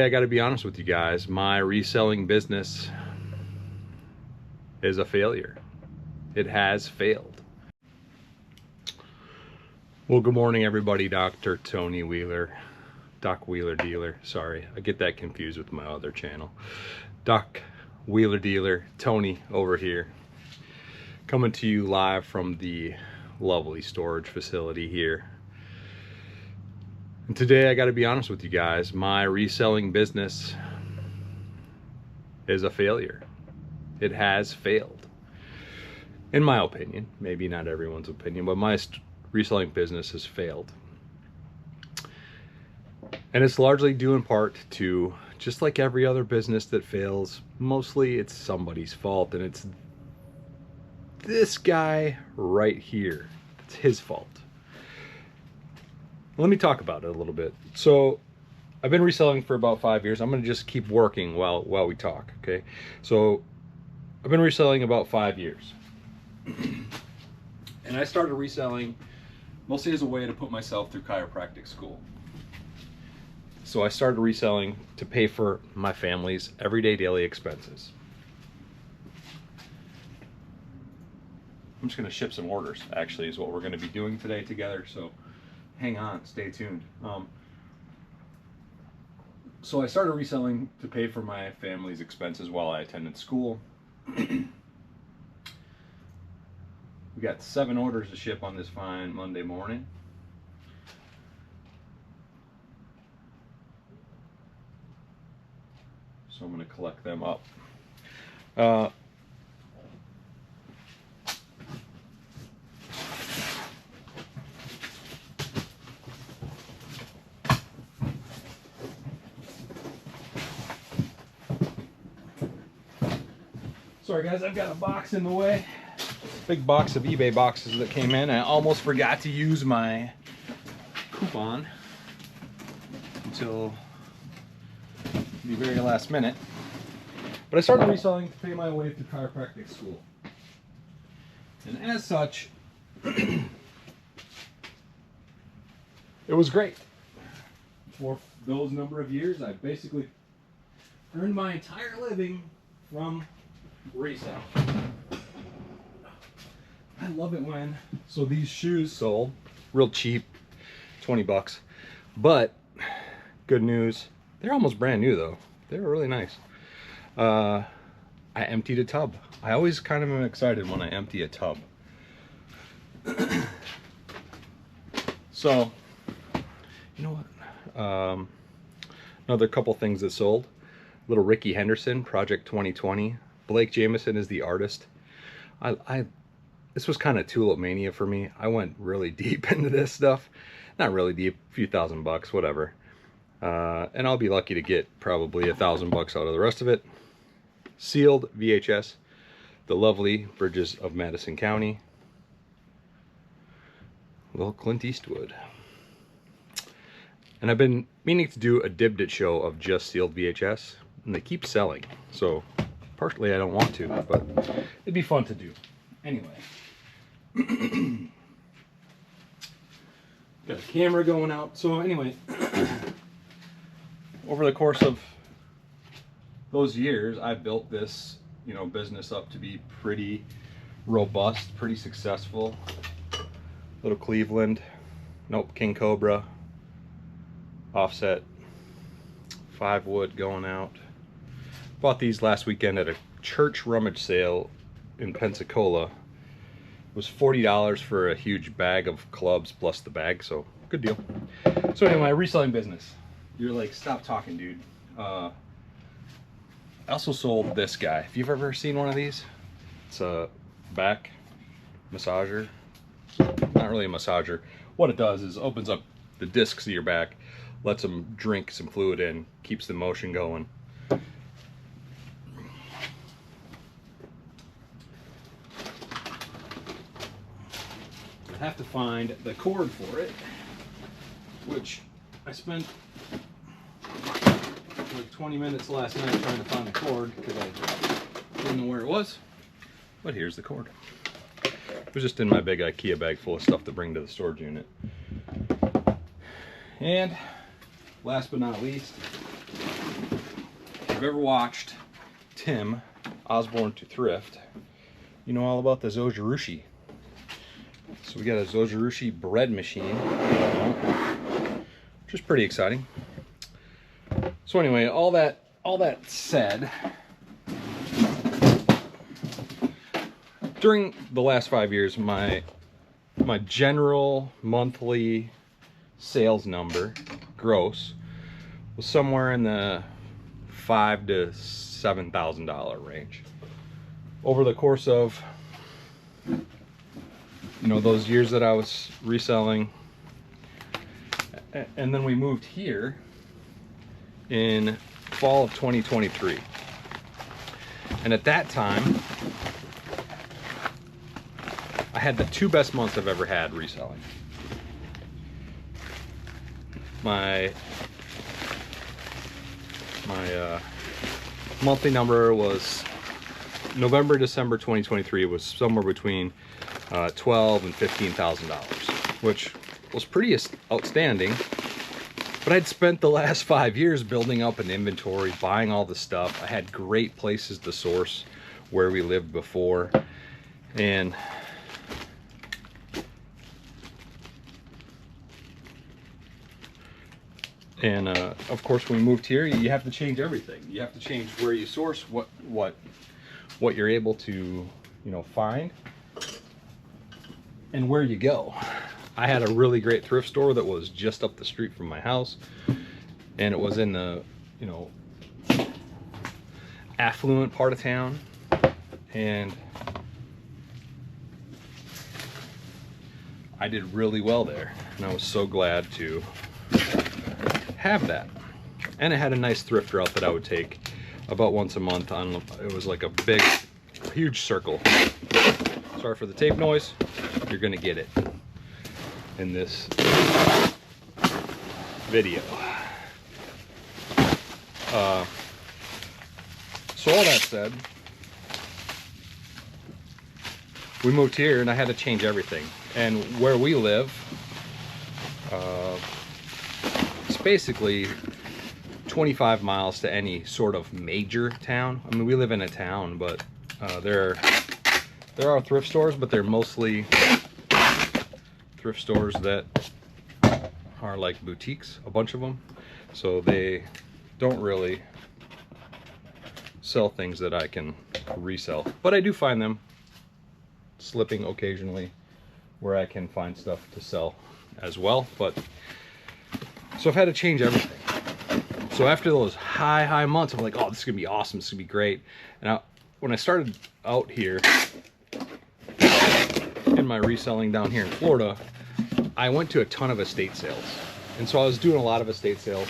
I got to be honest with you guys, my reselling business is a failure. It has failed. Well, good morning everybody. Dr. Tony Wheeler, Doc Wheeler Dealer. Sorry, I get that confused with my other channel. Doc Wheeler Dealer, Tony over here. Coming to you live from the lovely storage facility here. And today I got to be honest with you guys, my reselling business is a failure. It has failed. In my opinion, maybe not everyone's opinion, but my reselling business has failed. And it's largely due in part to, just like every other business that fails, mostly it's somebody's fault, and it's this guy right here. It's his fault. Let me talk about it a little bit. So I've been reselling for about 5 years. I'm going to just keep working while we talk, okay? So I've been reselling about 5 years. And I started reselling mostly as a way to put myself through chiropractic school. So I started reselling to pay for my family's everyday daily expenses. I'm just going to ship some orders, actually, is what we're going to be doing today together. So hang on, stay tuned. So I started reselling to pay for my family's expenses while I attended school. We got 7 orders to ship on this fine Monday morning. So I'm going to collect them up. Sorry guys, I've got a box in the way. Big box of eBay boxes that came in. I almost forgot to use my coupon until the very last minute. But I started reselling to pay my way through chiropractic school. And as such, it was great. For those number of years, I basically earned my entire living from resale. I love it when, so these shoes sold real cheap, 20 bucks, but good news, they're almost brand new though. They were really nice. I emptied a tub. I always kind of am excited when I empty a tub. So, you know what? Another couple things that sold. Little Ricky Henderson, Project 2020. Blake Jameson is the artist. This was kind of tulip mania for me. I went really deep into this stuff. Not really deep, a few $1,000 bucks, whatever. And I'll be lucky to get probably $1,000 bucks out of the rest of it. Sealed VHS, the lovely Bridges of Madison County. Little Clint Eastwood. And I've been meaning to do a Dibbed It show of just sealed VHS, and they keep selling. So partially I don't want to, but it'd be fun to do. Anyway. Got a camera going out. So anyway, over the course of those years, I built this, business up to be pretty robust, pretty successful. Little Cleveland, nope, King Cobra, offset, 5 wood going out. Bought these last weekend at a church rummage sale in Pensacola. It was $40 for a huge bag of clubs plus the bag, so good deal. So anyway, reselling business. You're like, stop talking, dude. I also sold this guy. If you've ever seen one of these, it's a back massager. Not really a massager. What it does is opens up the discs of your back, lets them drink some fluid in, keeps the motion going. I have to find the cord for it, which I spent like 20 minutes last night trying to find the cord because I didn't know where it was. But here's the cord. It was just in my big IKEA bag full of stuff to bring to the storage unit. And last but not least, you've ever watched Tim Osborne to Thrift, you know all about the Zojirushi. So we got a Zojirushi bread machine, which is pretty exciting. So anyway, all that said, during the last 5 years, my general monthly sales number, gross, was somewhere in the $5,000 to $7,000 range. Over the course of, those years that I was reselling, and then we moved here in fall of 2023. And at that time, I had the 2 best months I've ever had reselling. My monthly number was November, December 2023 was somewhere between $12,000 and $15,000, which was pretty outstanding. But I'd spent the last 5 years building up an inventory, buying all the stuff. I had great places to source where we lived before, and of course, when we moved here, you have to change everything. You have to change where you source, what you're able to, find, and where you go. I had a really great thrift store that was just up the street from my house, and it was in the, affluent part of town, and I did really well there, and I was so glad to have that. And it had a nice thrift route that I would take about once a month on. It was like a big, huge circle. Sorry for the tape noise. You're gonna get it in this video. So all that said, we moved here and I had to change everything. And where we live, it's basically 25 miles to any sort of major town. I mean, we live in a town, but there are thrift stores, but they're mostly thrift stores that are like boutiques, a bunch of them. So they don't really sell things that I can resell. But I do find them slipping occasionally where I can find stuff to sell as well. But so I've had to change everything. So after those high months, I'm like, oh, this is gonna be awesome, this is gonna be great. And when I started out here in my reselling down here in Florida, I went to a ton of estate sales. And so I was doing a lot of estate sales.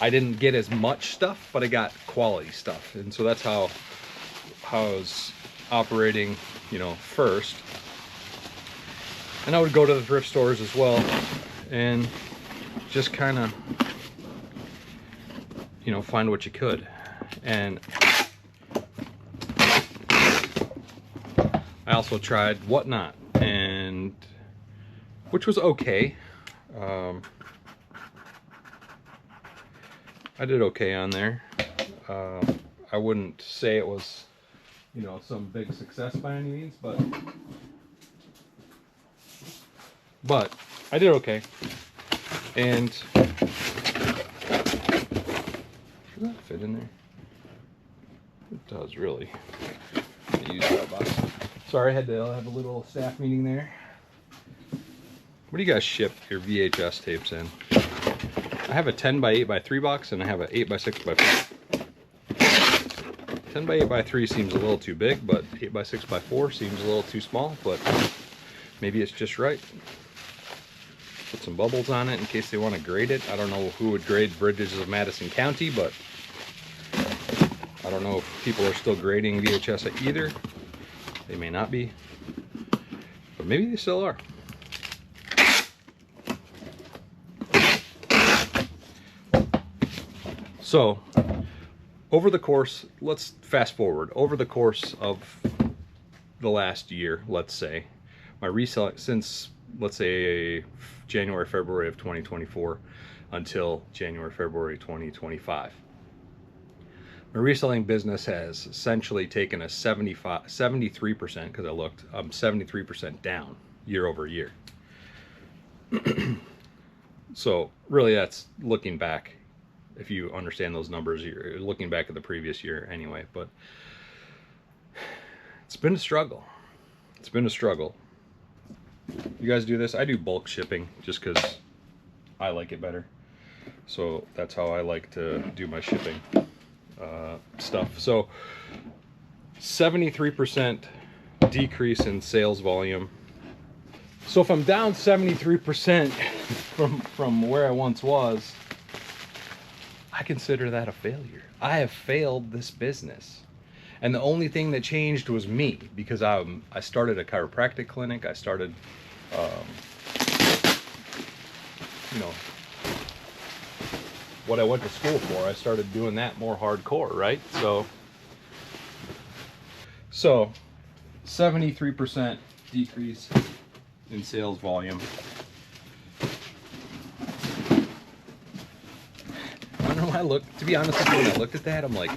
I didn't get as much stuff, but I got quality stuff. And so that's how I was operating, first. And I would go to the thrift stores as well and just kind of, find what you could. And I also tried Whatnot, and which was okay. I did okay on there. I wouldn't say it was, some big success by any means, but I did okay. And does that fit in there? It does, really. I use that box. Sorry, I had to have a little staff meeting there. What do you guys ship your VHS tapes in? I have a 10 by 8 by 3 box, and I have an 8 by 6 by 4. 10 by 8 by 3 seems a little too big, but 8 by 6 by 4 seems a little too small, but maybe it's just right. Put some bubbles on it in case they want to grade it. I don't know who would grade bridges of Madison County, but I don't know if people are still grading VHS at either. They may not be, but maybe they still are. So over the course, let's fast forward, over the course of the last year, let's say, my reselling, since let's say January, February of 2024 until January, February 2025, My reselling business has essentially taken a 73%, because I looked, 73% down year over year. So really that's looking back. If you understand those numbers, you're looking back at the previous year anyway, but it's been a struggle. It's been a struggle. You guys do this? I do bulk shipping just because I like it better. So that's how I like to do my shipping stuff. So 73% decrease in sales volume. So if I'm down 73% from where I once was, I consider that a failure. I have failed this business. And the only thing that changed was me, because I started a chiropractic clinic. I started, you know, what I went to school for. I started doing that more hardcore, right? So 73% decrease in sales volume. I don't know why to be honest with you, when I looked at that, I'm like,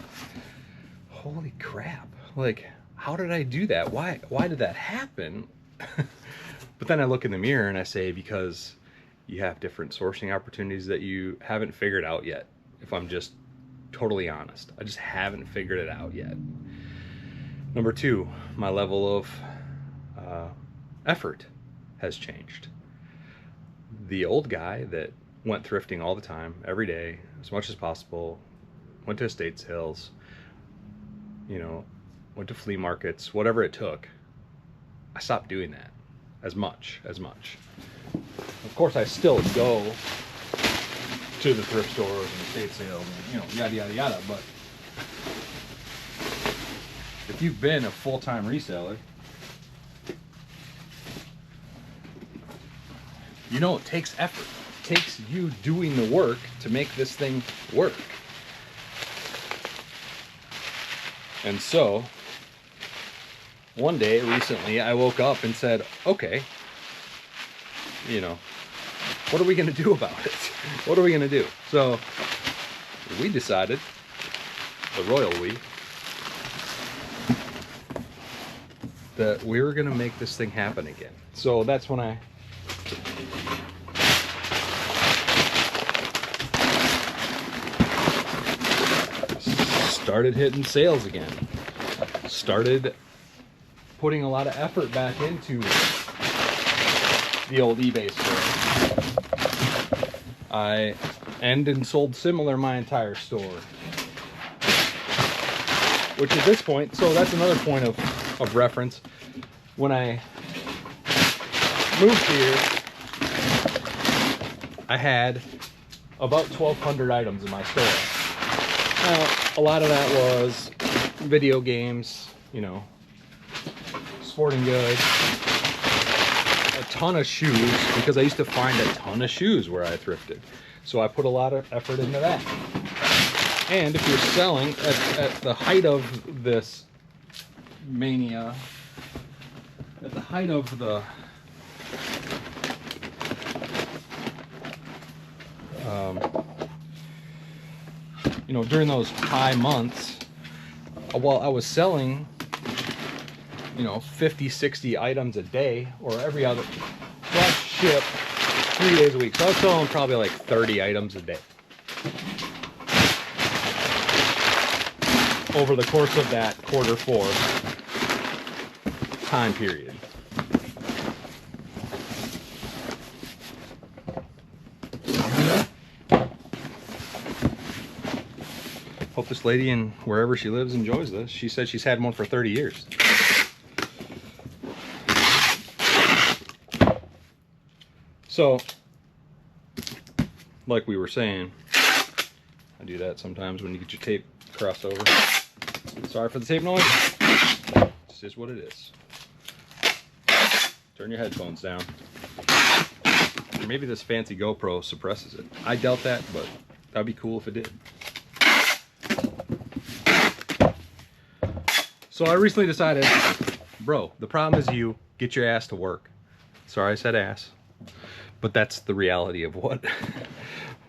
holy crap, like, how did I do that? Why did that happen? But then I look in the mirror and I say, because you have different sourcing opportunities that you haven't figured out yet. If I'm just totally honest, I just haven't figured it out yet. Number two, my level of effort has changed. The old guy that went thrifting all the time, every day, as much as possible, went to estate sales, you know, went to flea markets, whatever it took, I stopped doing that as much. Of course, I still go to the thrift stores and estate sales and, you know, yada, yada, yada, but if you've been a full-time reseller, you know it takes effort. It takes you doing the work to make this thing work. And so, one day recently, I woke up and said, okay, you know, what are we going to do about it? What are we going to do? So, we decided, the royal we, that we were going to make this thing happen again. So that's when I started hitting sales again. Started putting a lot of effort back into the old eBay store. I and sold similar my entire store. Which at this point, so that's another point of reference. When I moved here, I had about 1,200 items in my store. Now, a lot of that was video games, you know, sporting goods, a ton of shoes, because I used to find a ton of shoes where I thrifted. So I put a lot of effort into that. And if you're selling at the height of this mania, at the height of the you know, during those high months, while I was selling, you know, 50, 60 items a day, or every other, plus ship 3 days a week. So I was selling probably like 30 items a day. Over the course of that Q4 time period. Hope this lady, and wherever she lives, enjoys this. She said she's had one for 30 years. So, like we were saying, I do that sometimes when you get your tape crossed over. Sorry for the tape noise. It's just what it is. Turn your headphones down. Or maybe this fancy GoPro suppresses it. I doubt that, but that'd be cool if it did. So I recently decided, bro, the problem is you get your ass to work. Sorry I said ass, but that's the reality of what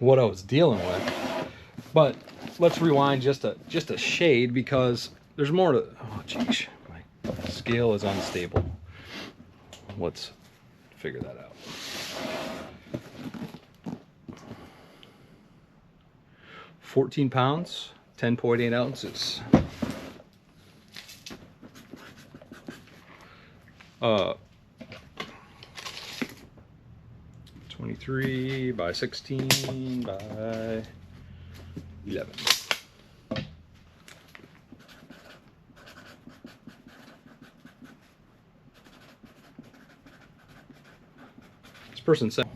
I was dealing with. But let's rewind just a shade, because there's more to, oh geez, my scale is unstable. Let's figure that out. 14 pounds, 10.8 ounces. 23 by 16 by 11. This person said,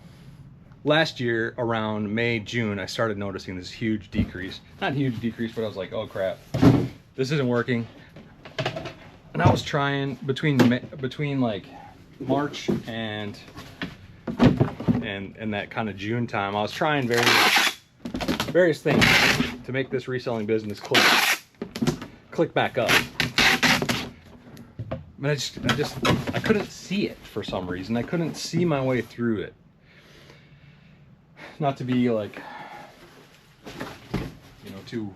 last year around May, June, I started noticing this huge decrease. Not huge decrease, but I was like, oh crap, this isn't working. And I was trying between like March and that kind of June time, I was trying various things to make this reselling business click back up. But I couldn't see it for some reason. I couldn't see my way through it. Not to be like, you know, too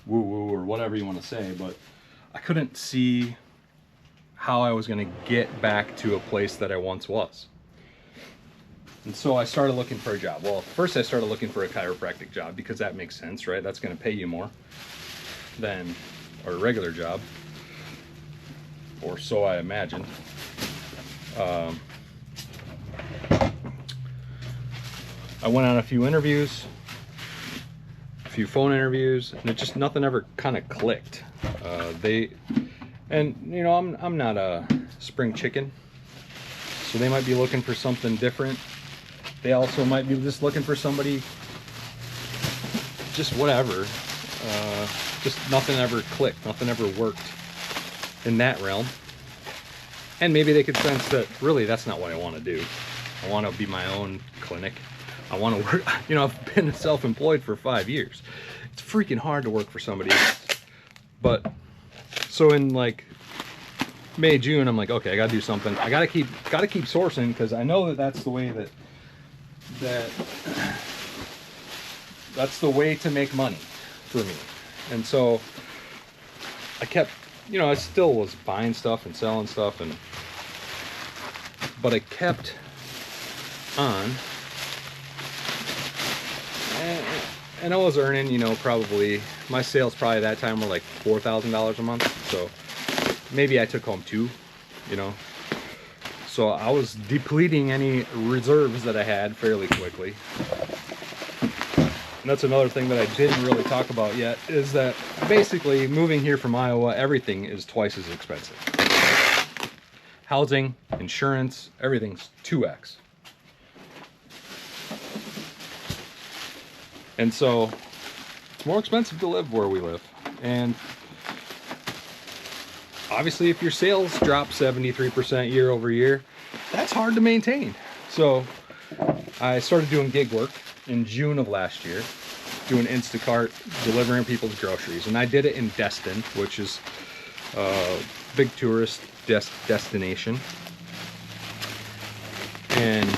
woo-woo or whatever you want to say, but I couldn't see how I was going to get back to a place that I once was. And so I started looking for a job. Well, first I started looking for a chiropractic job, because that makes sense, right? That's going to pay you more than a regular job, or so I imagine. I went on a few interviews, a few phone interviews, and nothing ever kind of clicked. And you know, I'm not a spring chicken, so they might be looking for something different. They also might be just looking for somebody, just whatever. Just nothing ever clicked, nothing ever worked in that realm. And maybe they could sense that really that's not what I want to do. I want to be my own clinic. I want to work, you know, I've been self-employed for 5 years. It's freaking hard to work for somebody else. But so in like May, June, I'm like, okay, I gotta do something. I gotta keep sourcing, because I know that that's the way that's the way to make money for me. And so I kept, you know, I still was buying stuff and selling stuff, but I kept on, and I was earning, you know, probably my sales probably at that time were like $4,000 a month. So maybe I took home 2, you know. So I was depleting any reserves that I had fairly quickly. And that's another thing that I didn't really talk about yet, is that basically moving here from Iowa, everything is twice as expensive. Housing, insurance, everything's 2x. And so it's more expensive to live where we live. And obviously if your sales drop 73% year over year, that's hard to maintain. So I started doing gig work in June of last year, doing Instacart, delivering people's groceries. And I did it in Destin, which is a big tourist destination. And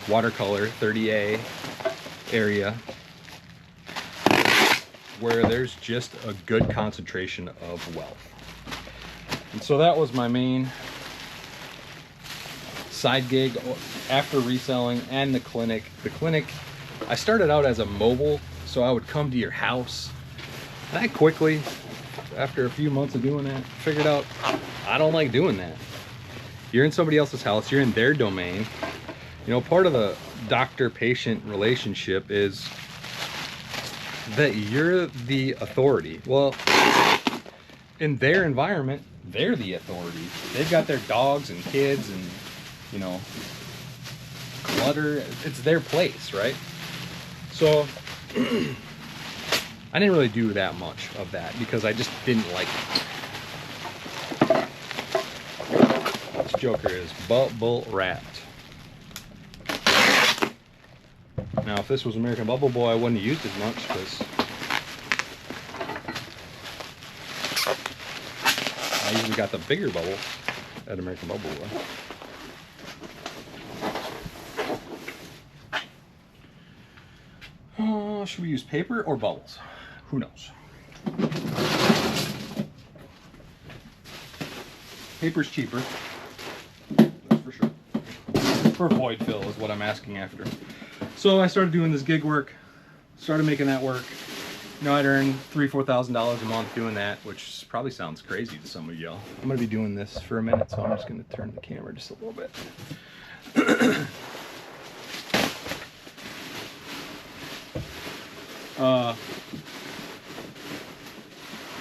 watercolor 30A area, where there's just a good concentration of wealth. And so that was my main side gig after reselling and the clinic. The clinic, I started out as a mobile, so I would come to your house. And I quickly, after a few months of doing that, figured out I don't like doing that. You're in somebody else's house, you're in their domain. You know, part of the doctor-patient relationship is that you're the authority. Well, in their environment, they're the authority. They've got their dogs and kids and, you know, clutter. It's their place, right? So I didn't really do that much of that because I just didn't like it. This joker is bubble wrapped. Now, if this was American Bubble Boy, I wouldn't have used as much, because I usually got the bigger bubble at American Bubble Boy. Should we use paper or bubbles? Who knows? Paper's cheaper, that's for sure. For void fill is what I'm asking after. So I started doing this gig work, started making that work. You know, I'd earn $3,000–4,000 a month doing that, which probably sounds crazy to some of y'all. I'm gonna be doing this for a minute, so I'm just gonna turn the camera just a little bit.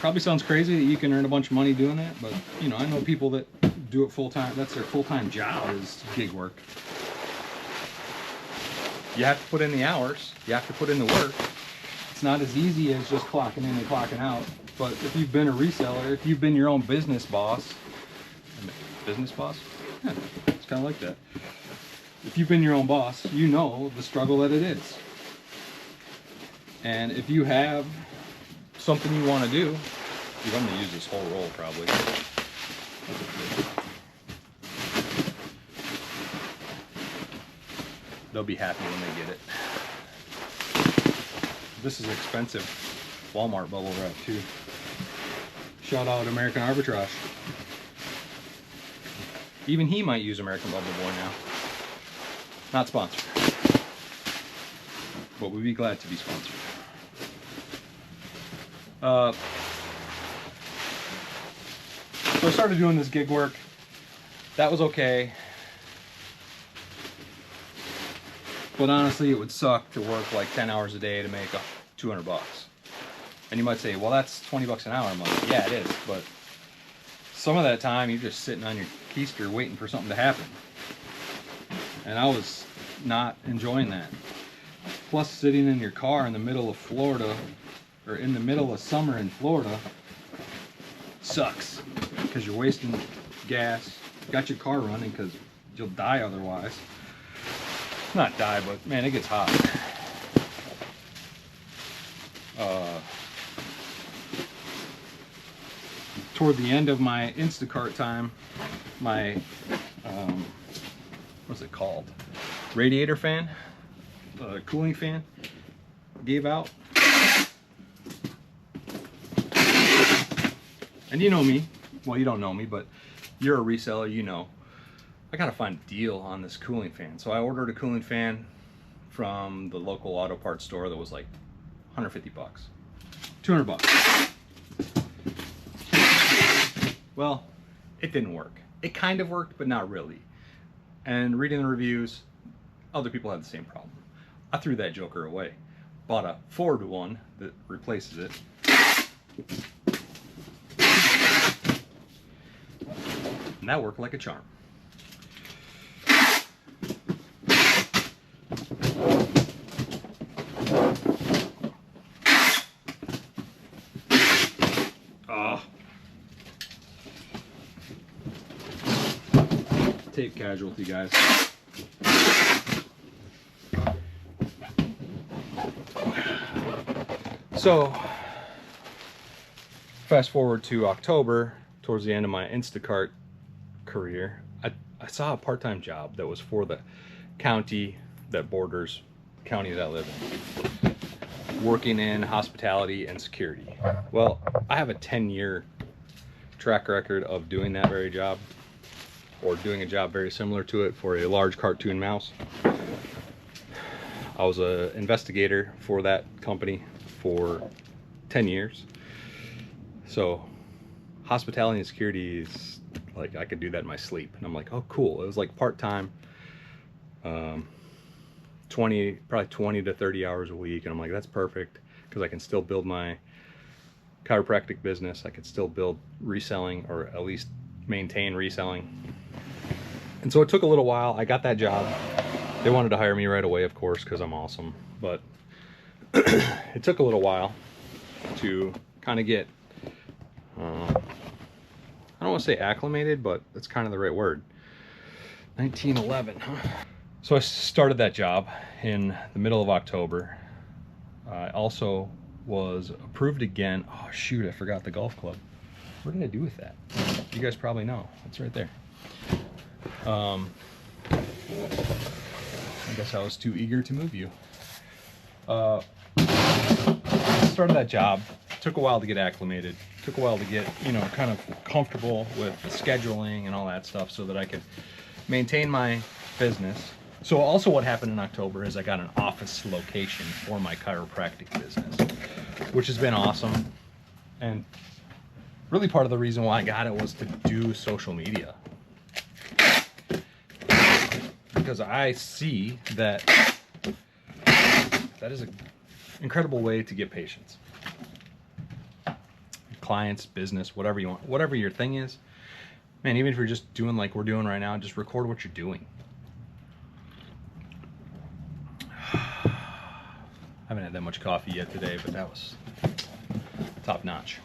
Probably sounds crazy that you can earn a bunch of money doing that, but you know, I know people that do it full-time. That's their full-time job, is gig work. You have to put in the hours, you have to put in the work. It's not as easy as just clocking in and clocking out. But if you've been a reseller, if you've been your own business boss, yeah, it's kind of like that. If you've been your own boss, you know the struggle that it is. And if you have something you want to do, dude, I'm going to use this whole roll probably. They'll be happy when they get it. This is expensive Walmart bubble wrap too. Shout out American Arbitrage. Even he might use American Bubble Boy now. Not sponsored, but we'd be glad to be sponsored. So I started doing this gig work. That was okay. But honestly, it would suck to work like 10 hours a day to make $200. And you might say, well, that's 20 bucks an hour. I'm like, yeah, it is. But some of that time, you're just sitting on your keister waiting for something to happen. And I was not enjoying that. Plus, sitting in your car in the middle of Florida, or in the middle of summer in Florida, sucks. Because you're wasting gas. You got your car running because you'll die otherwise. Not die, but man, it gets hot. Toward the end of my Instacart time, my what's it called? Radiator fan, cooling fan, gave out. And you know me, well, you don't know me, but you're a reseller, you know. I gotta find a deal on this cooling fan. So I ordered a cooling fan from the local auto parts store that was like 150 bucks. 200 bucks. Well, it didn't work. It kind of worked, but not really. And reading the reviews, other people had the same problem. I threw that joker away. Bought a Ford one that replaces it. And that worked like a charm. Tape casualty, guys. So, fast forward to October, towards the end of my Instacart career, I saw a part-time job that was for the county that borders the county that I live in, working in hospitality and security. Well, I have a 10-year track record of doing that very job, or doing a job very similar to it for a large cartoon mouse. I was an investigator for that company for 10 years. So hospitality and security is like, I could do that in my sleep. And I'm like, oh cool. It was like part-time, probably 20 to 30 hours a week. And I'm like, that's perfect, because I can still build my chiropractic business. I could still build reselling, or at least maintain reselling. And so it took a little while. I got that job. They wanted to hire me right away, of course, because I'm awesome. But it took a little while to kind of get, I don't want to say acclimated, but that's kind of the right word. 1911, huh? So I started that job in the middle of October. I also was approved again. Oh shoot, I forgot the golf club. What did I do with that? You guys probably know. It's right there. I guess I was too eager to move you. started that job. Took a while to get acclimated. Took a while to get, you know, kind of comfortable with the scheduling and all that stuff so that I could maintain my business. So also what happened in October is I got an office location for my chiropractic business, which has been awesome. And really part of the reason why I got it was to do social media. Because I see that that is an incredible way to get patients. Clients, business, whatever you want, whatever your thing is. Man, even if you're just doing like we're doing right now, just record what you're doing. I haven't had that much coffee yet today, but that was top notch.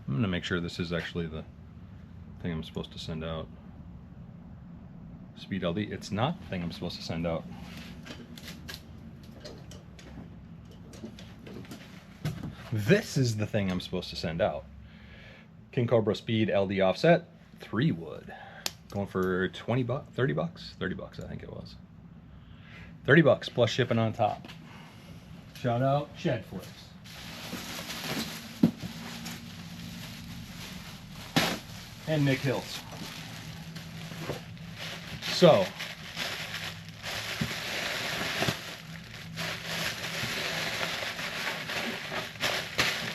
I'm gonna make sure this is actually the thing I'm supposed to send out. Speed LD, it's not the thing I'm supposed to send out. This is the thing I'm supposed to send out. King Cobra Speed LD offset, 3 wood. Going for 20 bucks, 30 bucks? 30 bucks, I think it was. 30 bucks plus shipping on top. Shout out Shed Flips. And Nick Hills. So, it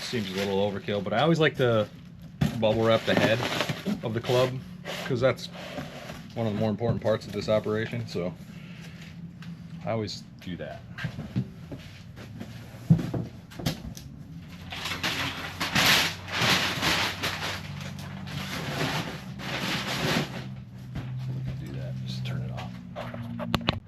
seems a little overkill, but I always like to bubble wrap the head of the club because that's one of the more important parts of this operation. So, I always do that.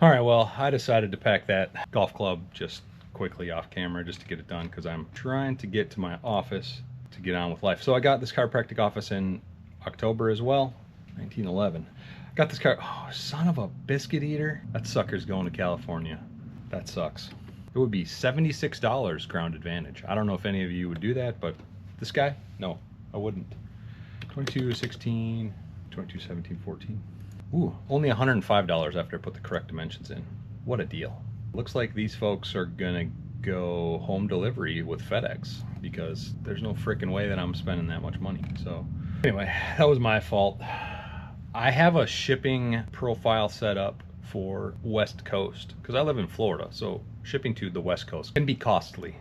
All right, well, I decided to pack that golf club just quickly off camera just to get it done because I'm trying to get to my office to get on with life. So I got this chiropractic office in October as well, 1911. I got this oh, son of a biscuit eater. That sucker's going to California. That sucks. It would be $76 ground advantage. I don't know if any of you would do that, but this guy, no, I wouldn't. 22, 16, 22, 17, 14. Ooh, only $105 after I put the correct dimensions in. What a deal. Looks like these folks are gonna go home delivery with FedEx because there's no freaking way that I'm spending that much money. So anyway, that was my fault. I have a shipping profile set up for West Coast because I live in Florida. So shipping to the West Coast can be costly.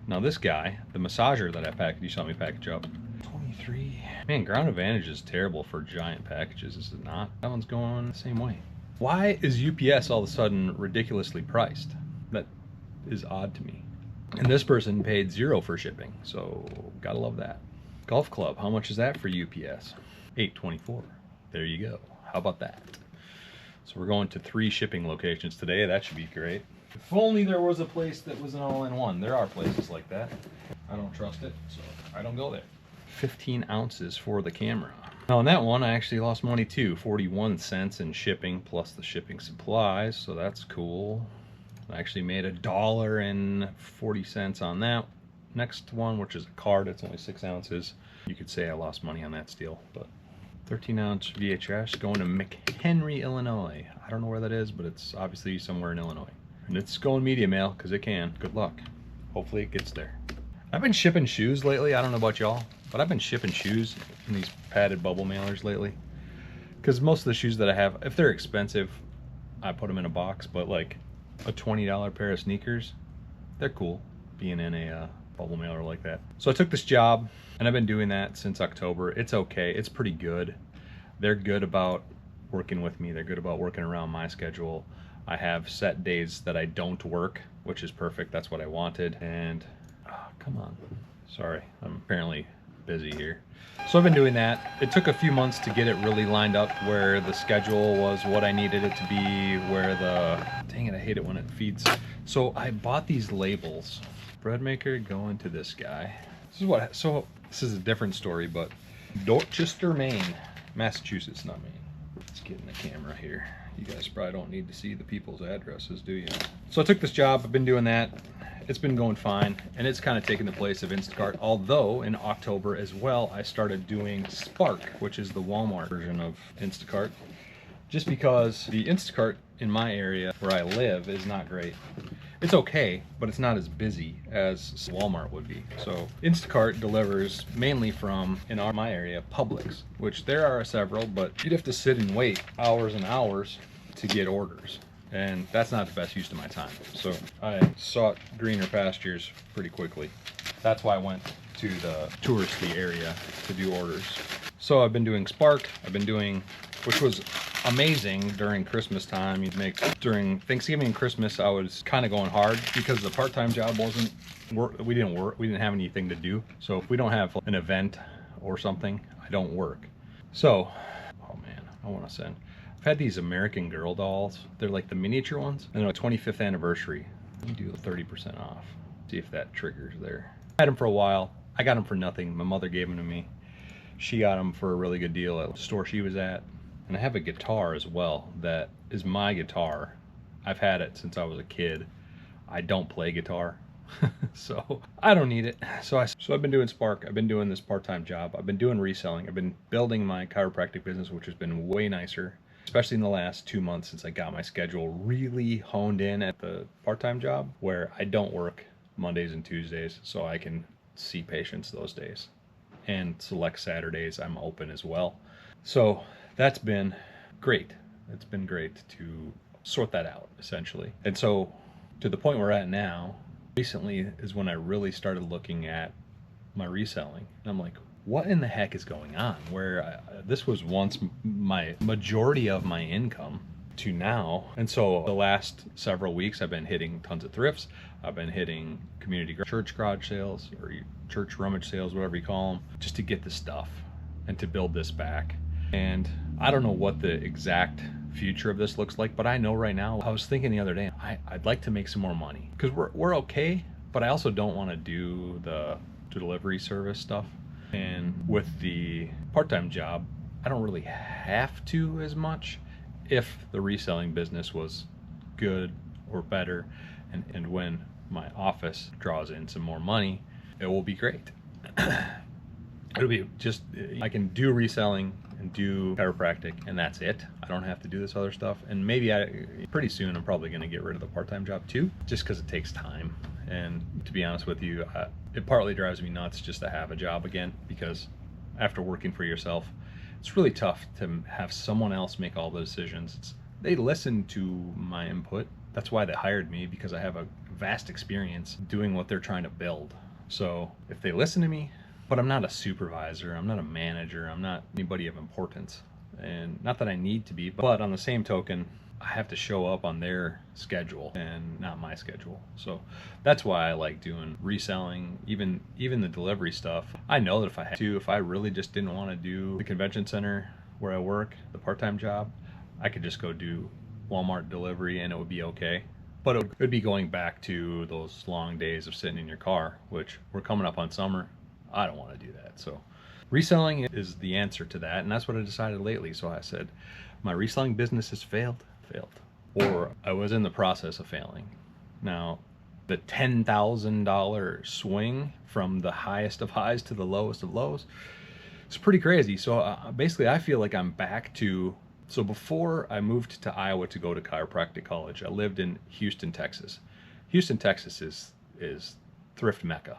Now this guy, the massager that I packaged, you saw me package up, 23. Man, ground advantage is terrible for giant packages, is it not? That one's going the same way. Why is UPS all of a sudden ridiculously priced? That is odd to me. And this person paid $0 for shipping, so gotta love that. Golf club, how much is that for UPS? $8.24. There you go. How about that? So we're going to 3 shipping locations today. That should be great. If only there was a place that was an all-in-one. There are places like that. I don't trust it, so I don't go there. 15 ounces for the camera. Now on that one, I actually lost money too. 41 cents in shipping plus the shipping supplies, so that's cool. I actually made $1.40 on that next one, which is a card. It's only 6 ounces. You could say I lost money on that steel, but 13 ounce VHS going to McHenry, Illinois. I don't know where that is, but it's obviously somewhere in Illinois. And it's going media mail because it can. Good luck. Hopefully it gets there. I've been shipping shoes lately. I don't know about y'all, but I've been shipping shoes in these padded bubble mailers lately. Because most of the shoes that I have, if they're expensive, I put them in a box. But like a $20 pair of sneakers, they're cool being in a bubble mailer like that. So I took this job and I've been doing that since October. It's okay. It's pretty good. They're good about working with me. They're good about working around my schedule. I have set days that I don't work, which is perfect. That's what I wanted. And oh, come on. Sorry, I'm apparently busy here. So I've been doing that. It took a few months to get it really lined up where the schedule was what I needed it to be, where the, dang it, I hate it when it feeds. So I bought these labels. Bread maker going to this guy. This is what, so this is a different story, but Dorchester, Maine, Massachusetts, not Maine. Let's get in the camera here. You guys probably don't need to see the people's addresses, do you? So I took this job, I've been doing that. It's been going fine, and it's kind of taken the place of Instacart. Although in October as well, I started doing Spark, which is the Walmart version of Instacart. just because the Instacart in my area where I live is not great. It's okay, but it's not as busy as Walmart would be. So Instacart delivers mainly from, in my area, Publix, which there are several, but you'd have to sit and wait hours and hours to get orders. And that's not the best use of my time. So I sought greener pastures pretty quickly. That's why I went to the touristy area to do orders. So I've been doing Spark, which was amazing during Christmas time. You'd make, during Thanksgiving and Christmas, I was kind of going hard because the part-time job wasn't, we didn't have anything to do. So if we don't have an event or something, I don't work. So, oh man, I want to send. I've had these American Girl dolls. They're like the miniature ones, and they're 25th anniversary. Let me do 30% off. See if that triggers there. I had them for a while. I got them for nothing. My mother gave them to me. She got them for a really good deal at the store she was at. And I have a guitar as well that is my guitar. I've had it since I was a kid. I don't play guitar, so I don't need it. So I've been doing Spark. I've been doing this part-time job. I've been doing reselling. I've been building my chiropractic business, which has been way nicer, especially in the last 2 months since I got my schedule really honed in at the part-time job, where I don't work Mondays and Tuesdays, so I can see patients those days. And select Saturdays I'm open as well. So that's been great. It's been great to sort that out, essentially. And so to the point we're at now, recently is when I really started looking at my reselling. And I'm like, what in the heck is going on? Where this was once my majority of my income to now. And so the last several weeks I've been hitting tons of thrifts. I've been hitting community church garage sales or church rummage sales, whatever you call them, just to get the stuff and to build this back. And I don't know what the exact future of this looks like, but I know right now, I was thinking the other day, I'd like to make some more money because we're okay, but I also don't want to do the delivery service stuff. And with the part-time job, I don't really have to as much. If the reselling business was good or better, and when my office draws in some more money, it will be great. It'll be just, I can do reselling and do chiropractic, and that's it. I don't have to do this other stuff. And maybe pretty soon I'm probably going to get rid of the part-time job too, just because it takes time. And to be honest with you, it partly drives me nuts just to have a job again, because after working for yourself, it's really tough to have someone else make all the decisions. They listen to my input. That's why they hired me, because I have a vast experience doing what they're trying to build. So if they listen to me, but I'm not a supervisor, I'm not a manager, I'm not anybody of importance. And not that I need to be, but on the same token, I have to show up on their schedule and not my schedule. So that's why I like doing reselling, even the delivery stuff. I know that if I had to, if I really just didn't want to do the convention center where I work, the part-time job, I could just go do Walmart delivery and it would be okay. But it would be going back to those long days of sitting in your car, which we're coming up on summer. I don't want to do that. So reselling is the answer to that, and that's what I decided lately. So I said, my reselling business has failed, or I was in the process of failing. Now, the $10,000 swing from the highest of highs to the lowest of lows, it's pretty crazy. So basically I feel like I'm back to, so before I moved to Iowa to go to chiropractic college, I lived in Houston, Texas. Houston, Texas is thrift mecca.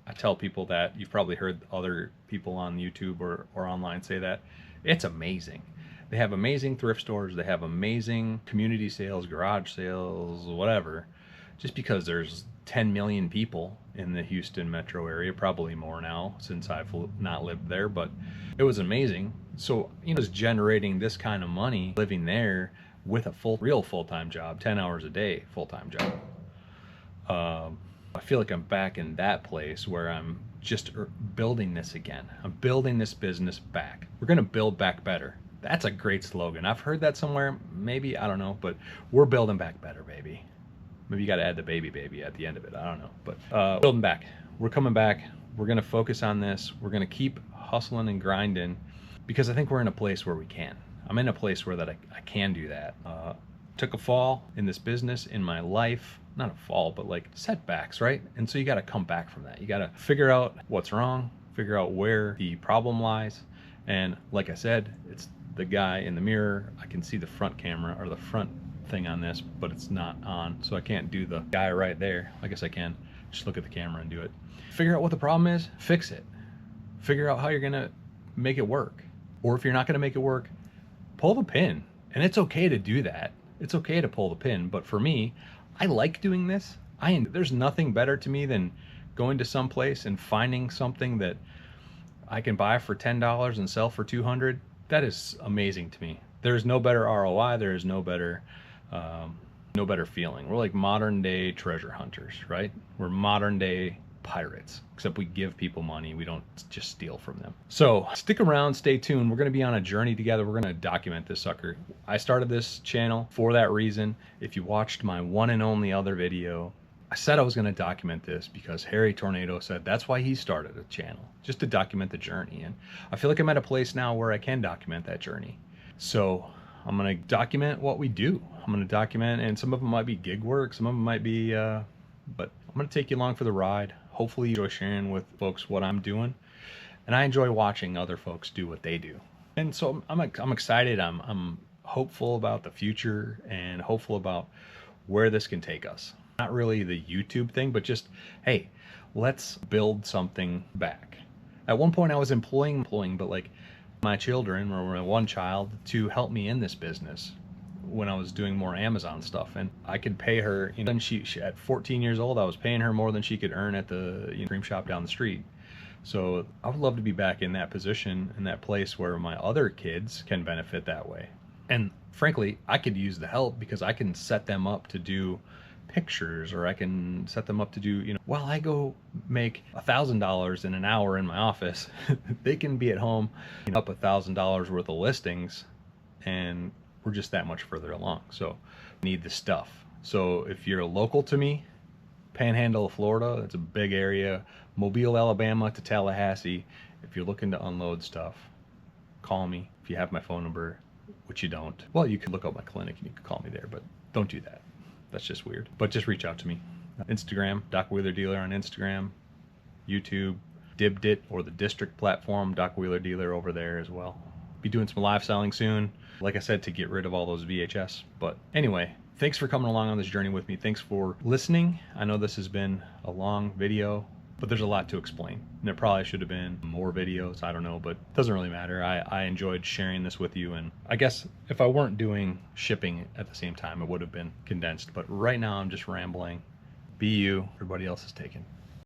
I tell people that. You've probably heard other people on YouTube or online say that. It's amazing. They have amazing thrift stores. They have amazing community sales, garage sales, whatever. Just because there's 10 million people in the Houston metro area, probably more now since I've not lived there, but it was amazing. So, just generating this kind of money, living there with a real full-time job, 10 hours a day, full-time job. I feel like I'm back in that place where I'm just building this again. I'm building this business back. We're going to build back better. That's a great slogan. I've heard that somewhere, maybe, I don't know, but we're building back better, baby. Maybe you got to add the baby at the end of it. I don't know, but building back. We're coming back. We're going to focus on this. We're going to keep hustling and grinding, because I think we're in a place where we can. I'm in a place where that I can do that. Took a fall in this business, in my life. Not a fall, but like setbacks, right? And so you got to come back from that. You got to figure out what's wrong, figure out where the problem lies. And like I said, the guy in the mirror. I can see the front camera or the front thing on this, but it's not on, so I can't do the guy right there. I guess I can just look at the camera and do it. Figure out what the problem is, fix it. Figure out how you're gonna make it work. Or if you're not gonna make it work, pull the pin. And it's okay to do that. It's okay to pull the pin, but for me, I like doing this. There's nothing better to me than going to some place and finding something that I can buy for $10 and sell for $200. That is amazing to me. There is no better ROI. There is no better feeling. We're like modern day treasure hunters, right? We're modern day pirates, except we give people money. We don't just steal from them. So stick around, stay tuned. We're going to be on a journey together. We're going to document this sucker. I started this channel for that reason. If you watched my one and only other video, I said I was going to document this because Harry Tornado said that's why he started a channel, just to document the journey. And I feel like I'm at a place now where I can document that journey. So I'm going to document what we do. I'm going to document, and some of them might be gig work, some of them might be, but I'm going to take you along for the ride. Hopefully you enjoy sharing with folks what I'm doing, and I enjoy watching other folks do what they do. And so I'm excited. I'm hopeful about the future and hopeful about where this can take us. Not really the YouTube thing, but just, hey, let's build something back. At one point I was employing, but like my children, or my one child, to help me in this business when I was doing more Amazon stuff, and I could pay her, you know, and she at 14 years old, I was paying her more than she could earn at the cream shop down the street. So I would love to be back in that position, in that place where my other kids can benefit that way. And frankly, I could use the help because I can set them up to do pictures, or I can set them up to do, you know, while I go make $1,000 in an hour in my office, they can be at home, you know, up $1,000 worth of listings, and we're just that much further along. So need the stuff. So if you're local to me, Panhandle of Florida, that's a big area, Mobile, Alabama to Tallahassee, if you're looking to unload stuff, call me. If you have my phone number, which you don't, well, you can look up my clinic and you can call me there, but don't do that. That's just weird. But just reach out to me. Instagram, Doc Wheeler Dealer on Instagram, YouTube, Dibdit or the district platform, Doc Wheeler Dealer over there as well. Be doing some live selling soon, like I said, to get rid of all those VHS. But anyway, thanks for coming along on this journey with me. Thanks for listening. I know this has been a long video, but there's a lot to explain, and there probably should have been more videos. I don't know, but it doesn't really matter. I enjoyed sharing this with you, and I guess if I weren't doing shipping at the same time, it would have been condensed. But right now I'm just rambling. Be you, everybody else is taken.